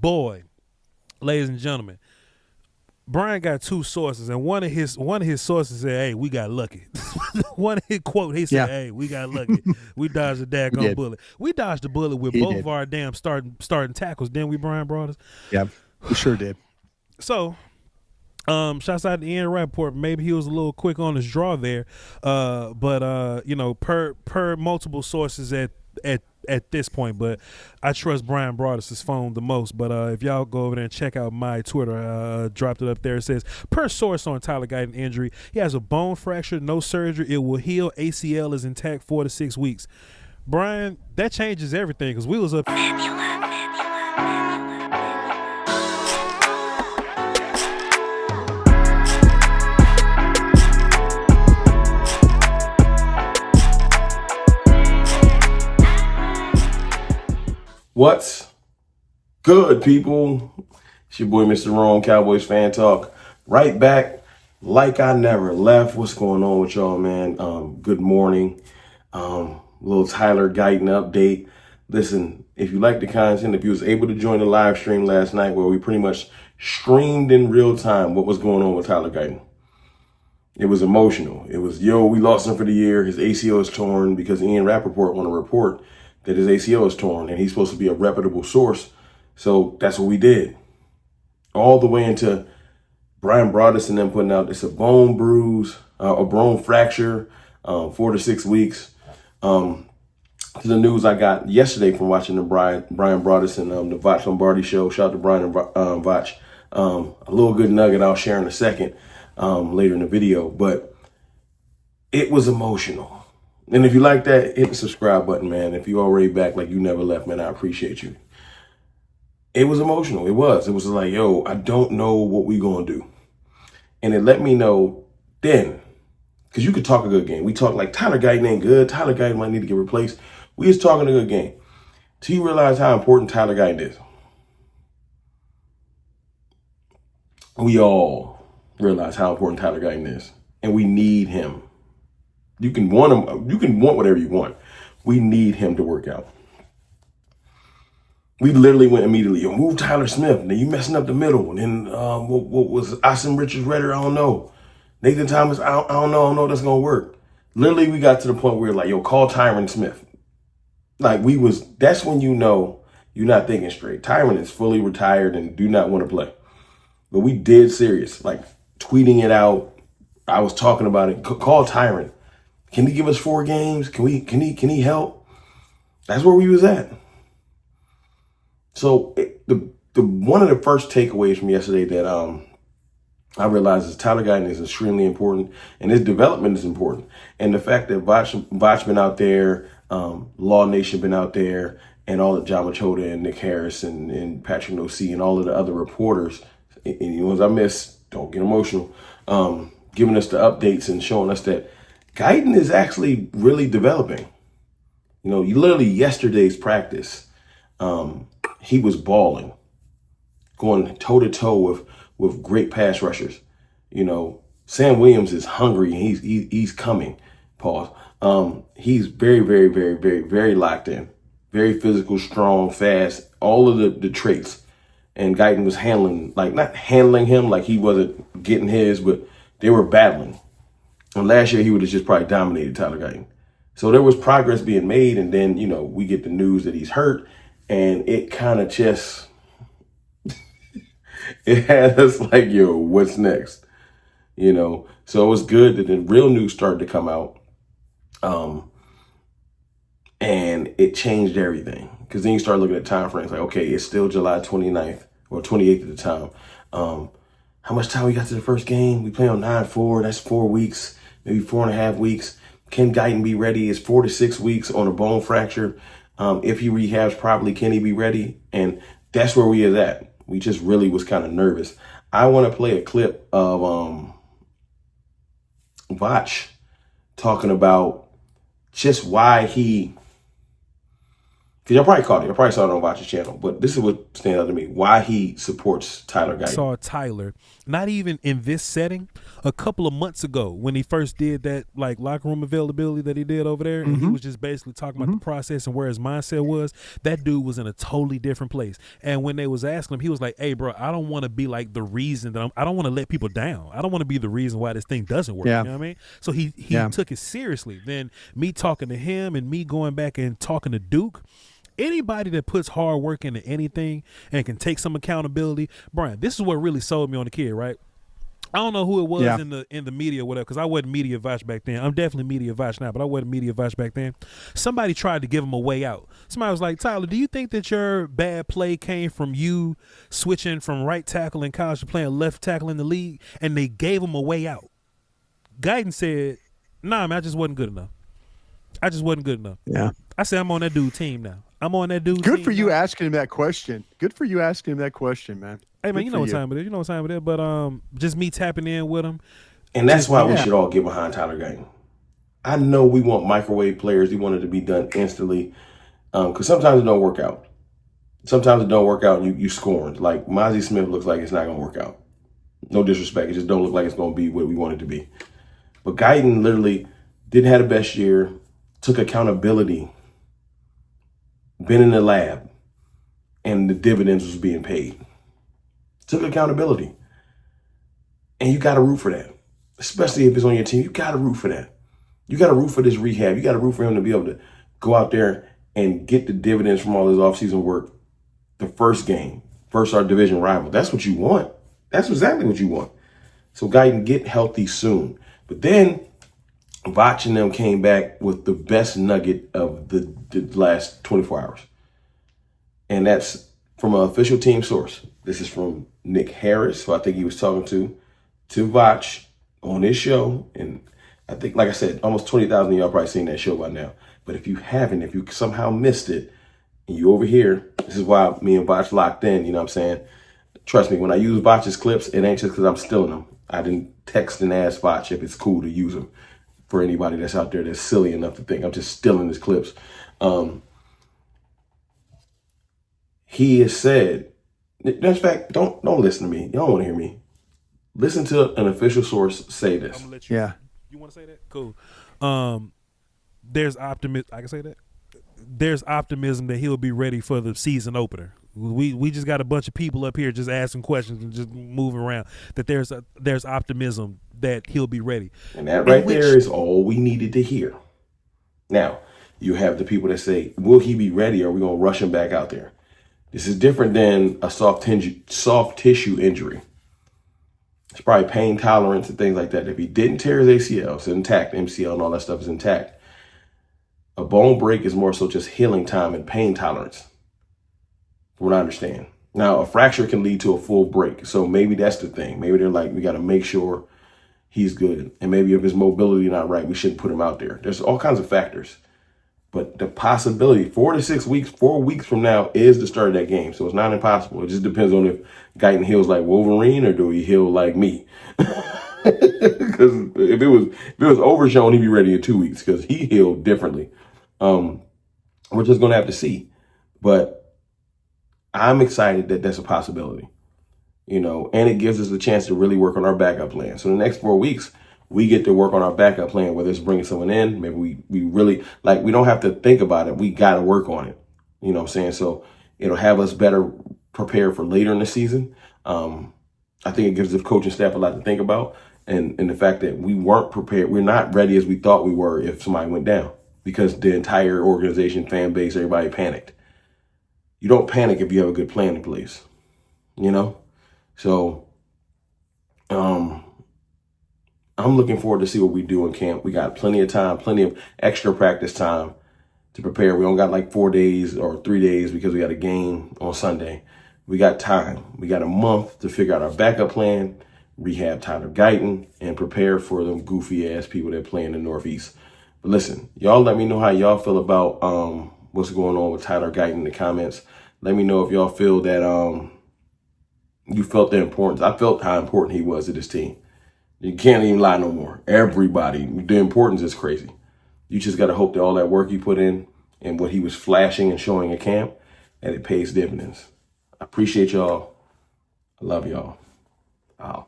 boy, ladies and gentlemen, Brian got two sources, and one of his sources said, "Hey, we got lucky." One of his quote, he said, "Hey, we got lucky. We dodged a daggone bullet. We dodged the bullet with both of our damn starting tackles, didn't we, Brian Broadus?" Yeah, we sure did. So, shouts out to Ian Rappaport. Maybe he was a little quick on his draw there, but you know, per multiple sources at this point, but I trust Brian Broadus' phone the most. But if y'all go over there and check out my Twitter, dropped it up there. It says, per source on Tyler Guyton injury, he has a bone fracture, no surgery. It will heal. ACL is intact 4 to 6 weeks. Brian, that changes everything because we was up. What's good, people? It's your boy, Mr. Wrong, Cowboys Fan Talk. Right back like I never left. What's going on with y'all, man? Good morning. Little Tyler Guyton update. Listen, if you like the content, if you was able to join the live stream last night where we pretty much streamed in real time what was going on with Tyler Guyton. It was emotional. It was, we lost him for the year. His ACL is torn because Ian Rappaport want to report that his ACL is torn and he's supposed to be a reputable source. So that's what we did. All the way into Brian Broadus and them putting out it's a bone bruise, a bone fracture, 4 to 6 weeks. To the news I got yesterday from watching the Brian Broadus and the Vach Lombardi show. Shout out to Brian and Vach. A little good nugget I'll share in a second later in the video. But it was emotional. And if you like that, hit the subscribe button, man. If you already back like you never left, man, I appreciate you. It was emotional. It was like, I don't know what we gonna do. And it let me know then, because you could talk a good game. We talk like Tyler Guyton ain't good. Tyler Guyton might need to get replaced. We was talking a good game. Till you realize how important Tyler Guyton is. We all realize how important Tyler Guyton is. And we need him. You can want him. You can want whatever you want. We need him to work out. We literally went immediately. Move Tyler Smith. Now you messing up the middle. And then what was Austin Richards-Redder? I don't know. Nathan Thomas. I don't know. I don't know if that's gonna work. Literally, we got to the point where like, call Tyron Smith. Like that's when you know you're not thinking straight. Tyron is fully retired and do not want to play. But we did serious, like tweeting it out. I was talking about it. Call Tyron. Can he give us 4 games? Can he help? That's where we was at. So the one of the first takeaways from yesterday that I realized is Tyler Guyton is extremely important and his development is important. And the fact that Vach been out there, Law Nation been out there, and all of John Machota and Nick Harris and Patrick Nosey and all of the other reporters, and the ones I missed, don't get emotional, giving us the updates and showing us that Guyton is actually really developing. You literally yesterday's practice, he was balling, going toe to toe with great pass rushers. Sam Williams is hungry and he's coming. Pause. He's very, very, very, very, very locked in, very physical, strong, fast, all of the traits. And Guyton was not handling him like he wasn't getting his, but they were battling. And last year, he would have just probably dominated Tyler Guyton. So there was progress being made. And then, we get the news that he's hurt. And it kind of just, it had us like, what's next? So it was good that the real news started to come out. And it changed everything. Because then you start looking at time frames like, okay, it's still July 29th or 28th at the time. How much time we got to the first game? We play on 9-4. That's 4 weeks. Maybe 4.5 weeks. Can Guyton be ready? It's 4 to 6 weeks on a bone fracture. If he rehabs properly, can he be ready? And that's where we is at. We just really was kind of nervous. I want to play a clip of Vach talking about just why he Because y'all probably caught it. Y'all probably saw it on Watch's channel. But this is what stands out to me. Why he supports Tyler Guyton. Saw Tyler, not even in this setting, a couple of months ago when he first did that like locker room availability that he did over there, and he was just basically talking about the process and where his mindset was. That dude was in a totally different place. And when they was asking him, he was like, "Hey, bro, I don't want to be like the reason that I don't want to let people down. I don't want to be the reason why this thing doesn't work." Yeah. You know what I mean? So he took it seriously. Then me talking to him and me going back and talking to Duke. Anybody that puts hard work into anything and can take some accountability, Brian, this is what really sold me on the kid, right? I don't know who it was in the media or whatever, because I wasn't media advice back then. I'm definitely media advice now, but I wasn't media advice back then. Somebody tried to give him a way out. Somebody was like, "Tyler, do you think that your bad play came from you switching from right tackle in college to playing left tackle in the league?" And they gave him a way out. Guyton said, "Nah, man, I just wasn't good enough. I just wasn't good enough." Yeah. I said, "I'm on that dude's team now. I'm on that dude's Good team for you now." asking him that question. Good for you asking him that question, man. Hey, man, Good you for know what time it is. You know what time it is. But just me tapping in with him. And that's why we should all get behind Tyler Guyton. I know we want microwave players. We want it to be done instantly. Because sometimes it don't work out. Sometimes it don't work out and you scorned. Like Mozzie Smith looks like it's not going to work out. No disrespect. It just don't look like it's going to be what we want it to be. But Guyton literally didn't have the best year, took accountability, been in the lab, and the dividends was being paid. Took accountability. And you got to root for that. Especially if it's on your team. You got to root for that. You got to root for this rehab. You got to root for him to be able to go out there and get the dividends from all his offseason work. The first game, versus our division rival. That's what you want. That's exactly what you want. So Guyton, get healthy soon. But then Vach and them came back with the best nugget of the last 24 hours. And that's from an official team source. This is from Nick Harris, who I think he was talking to Vach on his show. And I think, like I said, almost 20,000 of y'all probably seen that show by now. But if you haven't, if you somehow missed it, and you over here, this is why me and Vach locked in, you know what I'm saying? Trust me, when I use Vach's clips, it ain't just because I'm stealing them. I didn't text and ask Vach if it's cool to use them. For anybody that's out there that's silly enough to think I'm just stealing his clips. He has said, in fact, don't listen to me. You don't want to hear me. Listen to an official source say this. I'm gonna let you. Yeah. You want to say that? Cool. There's optimism. I can say that. There's optimism that he'll be ready for the season opener. We just got a bunch of people up here just asking questions and just moving around. That there's optimism that he'll be ready. And that right there is all we needed to hear. Now, you have the people that say, will he be ready or are we going to rush him back out there? This is different than a soft tissue injury. It's probably pain tolerance and things like that. If he didn't tear his ACL, it's intact, MCL and all that stuff is intact. A bone break is more so just healing time and pain tolerance, from what I understand. Now, a fracture can lead to a full break. So maybe that's the thing. Maybe they're like, we got to make sure he's good. And maybe if his mobility not right, we shouldn't put him out there. There's all kinds of factors. But the possibility, 4 to 6 weeks, 4 weeks from now is the start of that game. So it's not impossible. It just depends on if Guyton heals like Wolverine or do he heal like me. Because if it was overshown, he'd be ready in 2 weeks because he healed differently. We're just going to have to see. But I'm excited that that's a possibility, you know, and it gives us a chance to really work on our backup plan. So the next 4 weeks, we get to work on our backup plan, whether it's bringing someone in. Maybe we really, like, we don't have to think about it. We got to work on it. You know what I'm saying? So it'll have us better prepared for later in the season. I think it gives the coaching staff a lot to think about. And the fact that we weren't prepared, we're not ready as we thought we were if somebody went down because the entire organization, fan base, everybody panicked. You don't panic if you have a good plan in place, you know? So, I'm looking forward to see what we do in camp. We got plenty of time, plenty of extra practice time to prepare. We don't got like 4 days or 3 days because we got a game on Sunday. We got time. We got a month to figure out our backup plan, rehab Tyler Guyton, and prepare for them goofy ass people that play in the Northeast. But listen, y'all let me know how y'all feel about what's going on with Tyler Guyton in the comments. Let me know if y'all feel that you felt the importance. I felt how important he was to this team. You can't even lie no more. Everybody, the importance is crazy. You just got to hope that all that work you put in and what he was flashing and showing at camp, and it pays dividends. I appreciate y'all. I love y'all. Out.